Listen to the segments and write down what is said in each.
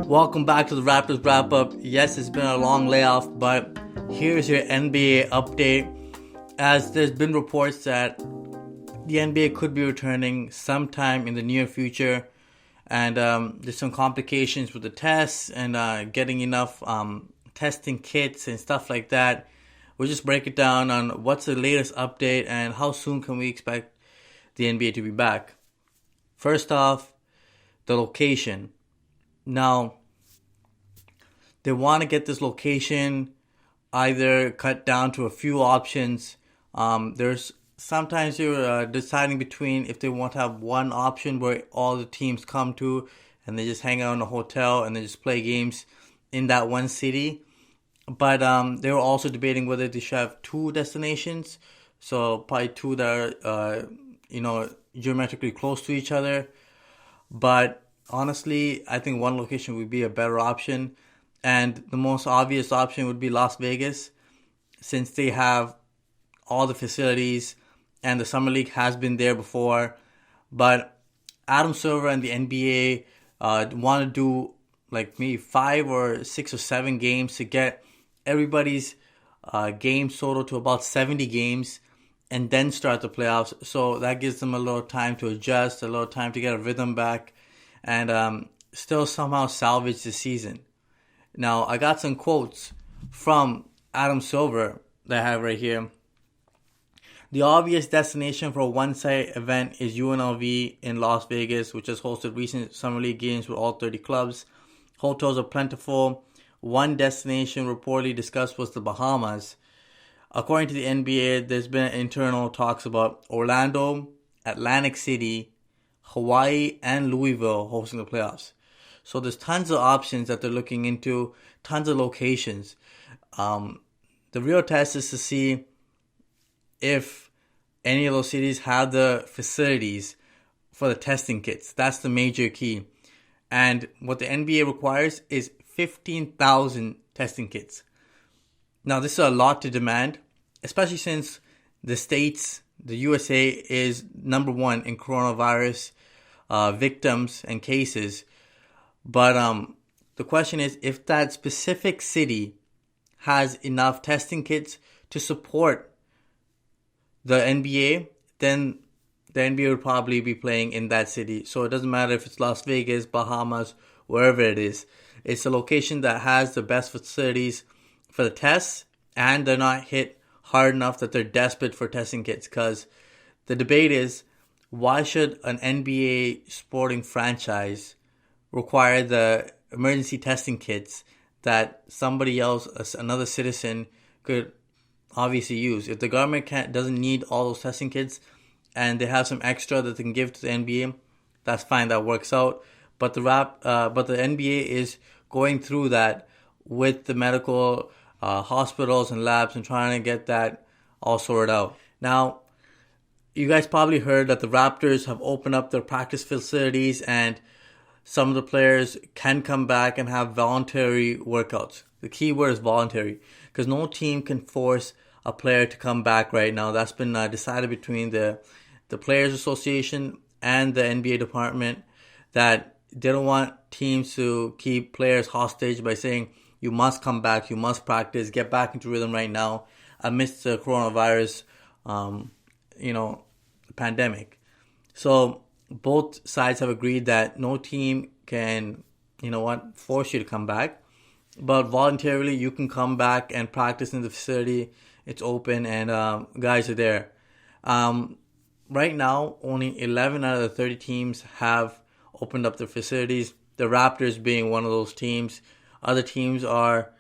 Welcome back to the Raptors Wrap Up. Yes, it's been a long layoff, but here's your NBA update. As there's been reports that the NBA could be returning sometime in the near future, and there's some complications with the tests and getting enough testing kits and stuff like that. We'll just break it down on what's the latest update and how soon can we expect the NBA to be back. First off, the location. Now, they want to get this location either cut down to a few options. There's sometimes you're deciding between if they want to have one option where all the teams come to and they just hang out in a hotel and they just play games in that one city. But they were also debating whether they should have two destinations. So probably two that are, geometrically close to each other. But honestly, I think one location would be a better option. And the most obvious option would be Las Vegas, since they have all the facilities and the Summer League has been there before. But Adam Silver and the NBA want to do like maybe 5 or 6 or 7 games to get everybody's game total to about 70 games and then start the playoffs. So that gives them a little time to adjust, a little time to get a rhythm back, and still somehow salvage the season. Now, I got some quotes from Adam Silver that I have right here. The obvious destination for a one-site event is UNLV in Las Vegas, which has hosted recent Summer League games with all 30 clubs. Hotels are plentiful. One destination reportedly discussed was the Bahamas. According to the NBA, there's been internal talks about Orlando, Atlantic City, Hawaii, and Louisville hosting the playoffs. So there's tons of options that they're looking into, tons of locations. The real test is to see if any of those cities have the facilities for the testing kits. That's the major key. And what the NBA requires is 15,000 testing kits. Now, this is a lot to demand, especially since the States, the USA, is number one in coronavirus victims and cases. But the question is, if that specific city has enough testing kits to support the NBA, then the NBA would probably be playing in that city. So it doesn't matter if it's Las Vegas, Bahamas, wherever it is. It's a location that has the best facilities for the tests, and they're not hit hard enough that they're desperate for testing kits. Because the debate is, why should an NBA sporting franchise require the emergency testing kits that somebody else, another citizen, could obviously use? If the government doesn't need all those testing kits and they have some extra that they can give to the NBA, that's fine, that works out. But the NBA is going through that with the medical hospitals and labs and trying to get that all sorted out. Now, you guys probably heard that the Raptors have opened up their practice facilities and some of the players can come back and have voluntary workouts. The key word is voluntary, because no team can force a player to come back right now. That's been decided between the Players Association and the NBA department, that they don't want teams to keep players hostage by saying, you must come back, you must practice, get back into rhythm right now amidst the coronavirus, pandemic. So both sides have agreed that no team can, force you to come back. But voluntarily, you can come back and practice in the facility. It's open and guys are there. Right now, only 11 out of the 30 teams have opened up their facilities. The Raptors being one of those teams. Other teams are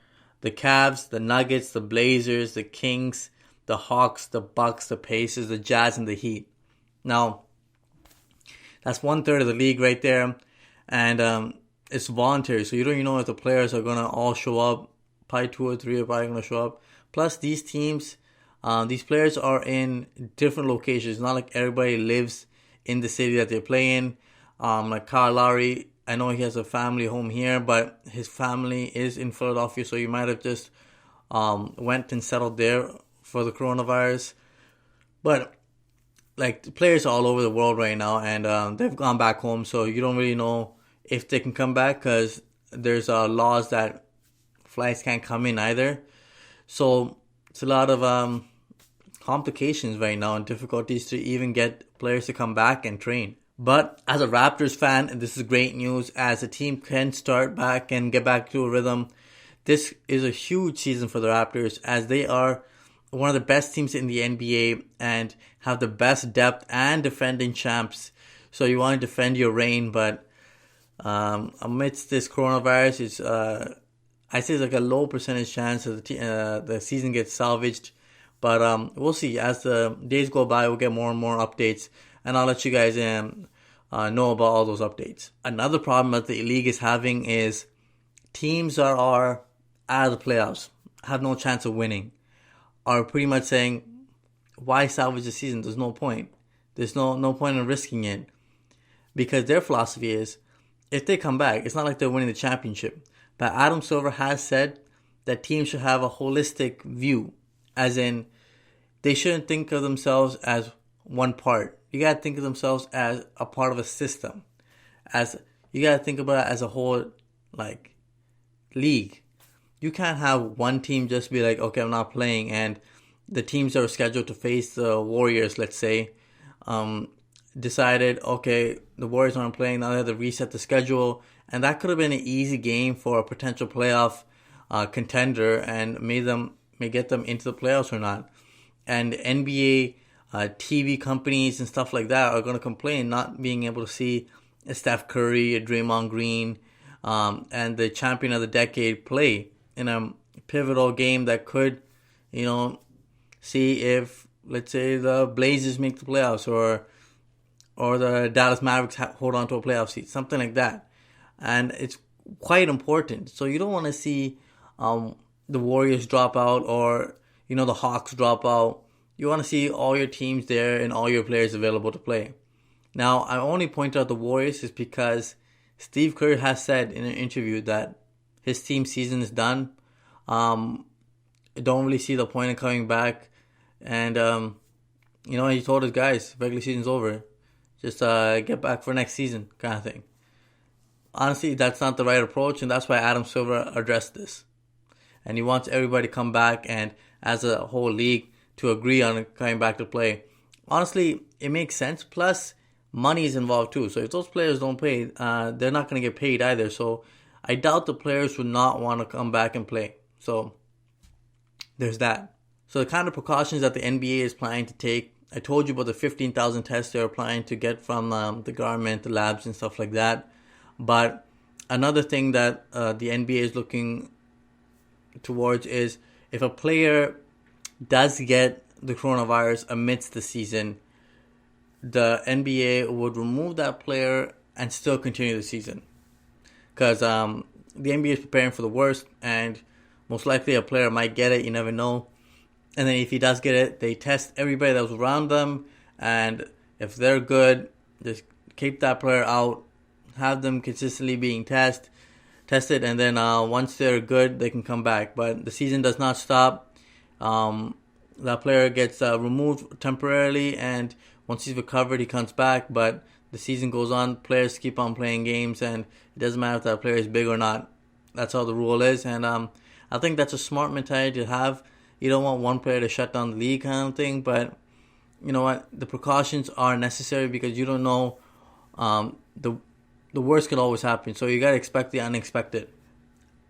the Cavs, the Nuggets, the Blazers, the Kings, the Hawks, the Bucks, the Pacers, the Jazz, and the Heat. Now, that's 1/3 of the league right there. And it's voluntary, so you don't even know if the players are going to all show up. Probably 2 or 3 are probably going to show up. Plus, these teams, these players are in different locations. It's not like everybody lives in the city that they play in. Like Kyle Lowry, I know he has a family home here, but his family is in Philadelphia, so you might have just went and settled there for the coronavirus. But like, the players are all over the world right now, and they've gone back home, so you don't really know if they can come back, because there's laws that flights can't come in either. So it's a lot of complications right now and difficulties to even get players to come back and train. But as a Raptors fan, this is great news as the team can start back and get back to a rhythm. This is a huge season for the Raptors as they are one of the best teams in the NBA and have the best depth and defending champs. So you want to defend your reign, but amidst this coronavirus, I say it's like a low percentage chance that the season gets salvaged. But we'll see. As the days go by, we'll get more and more updates, and I'll let you guys know about all those updates. Another problem that the league is having is teams that are out of the playoffs, have no chance of winning, are pretty much saying, why salvage the season? There's no point. There's no point in risking it. Because their philosophy is, if they come back, it's not like they're winning the championship. But Adam Silver has said that teams should have a holistic view. As in, they shouldn't think of themselves as one part. You got to think of themselves as a part of a system. You got to think about it as a whole, like, league. You can't have one team just be like, okay, I'm not playing, and the teams that are scheduled to face the Warriors, let's say, decided, okay, the Warriors aren't playing, now they have to reset the schedule, and that could have been an easy game for a potential playoff contender and may get them into the playoffs or not. And NBA TV companies and stuff like that are going to complain not being able to see a Steph Curry, a Draymond Green, and the champion of the decade play in a pivotal game that could, see if, let's say, the Blazers make the playoffs or the Dallas Mavericks hold on to a playoff seat, something like that. And it's quite important. So you don't want to see the Warriors drop out or, the Hawks drop out. You want to see all your teams there and all your players available to play. Now, I only point out the Warriors is because Steve Kerr has said in an interview that his team season is done. Don't really see the point in coming back. And, he told his guys, regular season's over. Just get back for next season kind of thing. Honestly, that's not the right approach, and that's why Adam Silver addressed this. And he wants everybody to come back and, as a whole league, to agree on coming back to play. Honestly, it makes sense. Plus, money is involved too. So if those players don't play, they're not going to get paid either. So I doubt the players would not want to come back and play. So there's that. So the kind of precautions that the NBA is planning to take, I told you about the 15,000 tests they're planning to get from the government, the labs and stuff like that. But another thing that the NBA is looking towards is if a player does get the coronavirus amidst the season, the NBA would remove that player and still continue the season. Because the NBA is preparing for the worst, and most likely a player might get it, you never know. And then if he does get it, they test everybody that was around them, and if they're good, just keep that player out, have them consistently being tested, and then once they're good, they can come back. But the season does not stop. That player gets removed temporarily, and once he's recovered, he comes back. But the season goes on. Players keep on playing games, and it doesn't matter if that player is big or not. That's how the rule is, and I think that's a smart mentality to have. You don't want one player to shut down the league kind of thing, but you know what? The precautions are necessary because you don't know. The worst could always happen, so you got to expect the unexpected.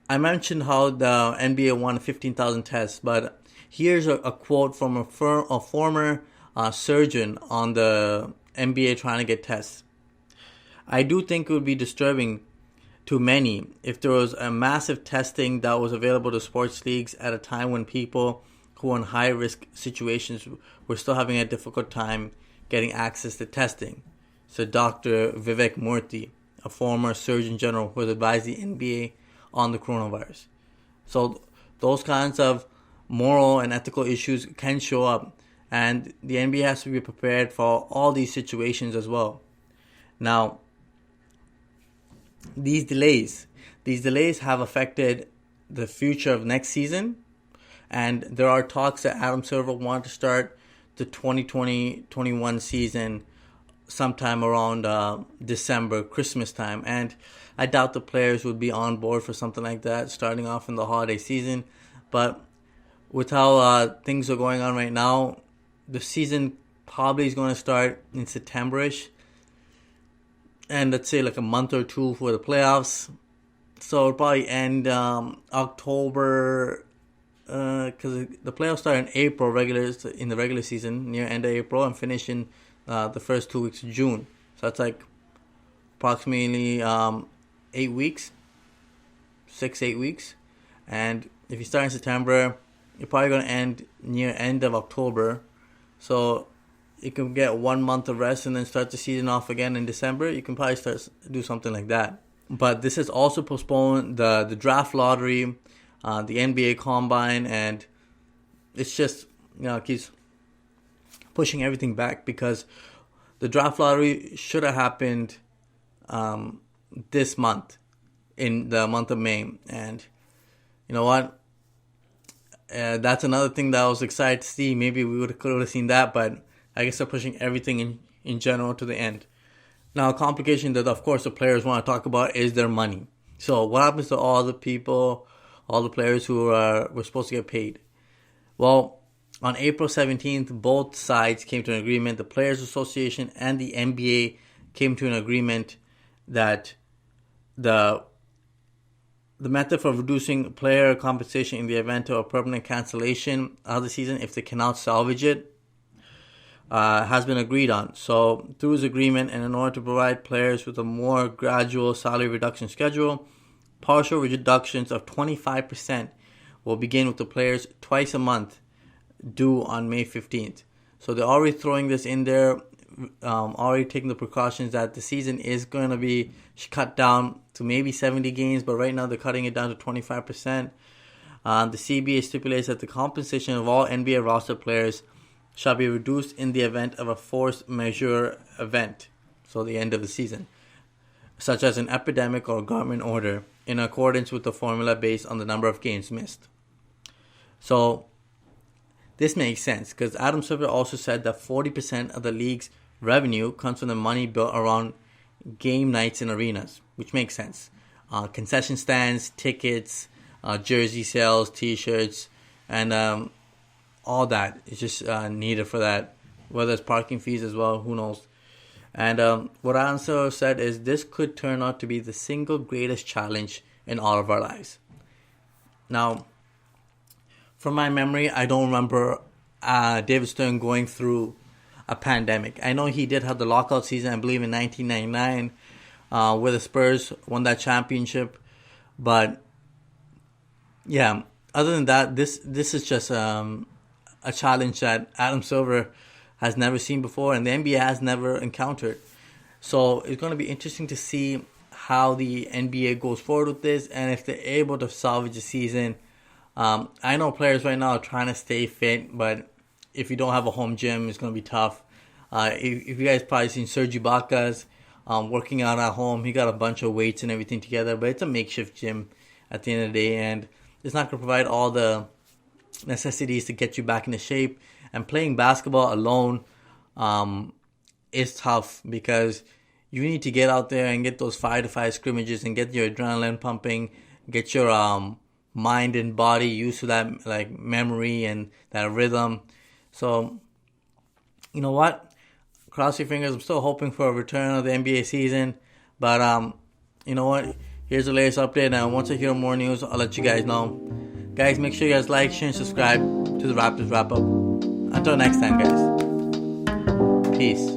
I mentioned how the NBA won 15,000 tests, but here's a quote from a former surgeon on the NBA trying to get tests. I do think it would be disturbing to many if there was a massive testing that was available to sports leagues at a time when people who are in high-risk situations were still having a difficult time getting access to testing. So Dr. Vivek Murthy, a former Surgeon General who has advised the NBA on the coronavirus. So those kinds of moral and ethical issues can show up, and the NBA has to be prepared for all these situations as well. Now, these delays have affected the future of next season, and there are talks that Adam Silver wanted to start the 2020-21 season sometime around December, Christmas time. And I doubt the players would be on board for something like that starting off in the holiday season. But with how things are going on right now, the season probably is going to start in September-ish. And let's say like a month or two for the playoffs. So it'll probably end October, because the playoffs start in April, in the regular season, near end of April, and finish in the first 2 weeks of June. So that's like approximately 8 weeks, 6-8 weeks. And if you start in September, you're probably going to end near end of October. So you can get 1 month of rest and then start the season off again in December. You can probably do something like that. But this has also postponed the draft lottery, the NBA Combine, and it's just, keeps pushing everything back because the draft lottery should have happened this month, in the month of May. And you know what? That's another thing that I was excited to see. Maybe we could have seen that, but I guess they're pushing everything in general to the end. Now, a complication that, of course, the players want to talk about is their money. So what happens to all the people, all the players who were supposed to get paid? Well, on April 17th, both sides came to an agreement. The Players Association and the NBA came to an agreement that the method for reducing player compensation in the event of a permanent cancellation of the season, if they cannot salvage it, has been agreed on. So through his agreement, and in order to provide players with a more gradual salary reduction schedule, partial reductions of 25% will begin with the players twice a month, due on May 15th. So they're already throwing this in there, already taking the precautions that the season is going to be cut down to maybe 70 games, but right now they're cutting it down to 25%. The CBA stipulates that the compensation of all NBA roster players shall be reduced in the event of a force majeure event, so the end of the season, such as an epidemic or government order, in accordance with the formula based on the number of games missed. So this makes sense because Adam Silver also said that 40% of the league's revenue comes from the money built around game nights in arenas, which makes sense. Concession stands, tickets, jersey sales, T-shirts, and all that is just needed for that. Whether it's parking fees as well, who knows. And what Adam Silver said is this could turn out to be the single greatest challenge in all of our lives. Now, from my memory, I don't remember David Stern going through a pandemic. I know he did have the lockout season, I believe, in 1999, where the Spurs won that championship. But yeah, other than that, this is just a challenge that Adam Silver has never seen before and the NBA has never encountered. So it's going to be interesting to see how the NBA goes forward with this and if they're able to salvage the season. I know players right now are trying to stay fit, but if you don't have a home gym, it's going to be tough. If you guys probably seen Serge Ibaka's working out at home, he got a bunch of weights and everything together, but it's a makeshift gym at the end of the day, and it's not going to provide all the necessities to get you back into shape. And playing basketball alone is tough because you need to get out there and get those 5-to-5 scrimmages and get your adrenaline pumping, get your mind and body used to that like memory and that rhythm. So, you know what? Cross your fingers. I'm still hoping for a return of the NBA season. But, you know what? Here's the latest update. And once I hear more news, I'll let you guys know. Guys, make sure you guys like, share, and subscribe to the Raptors Wrap Up. Until next time, guys. Peace.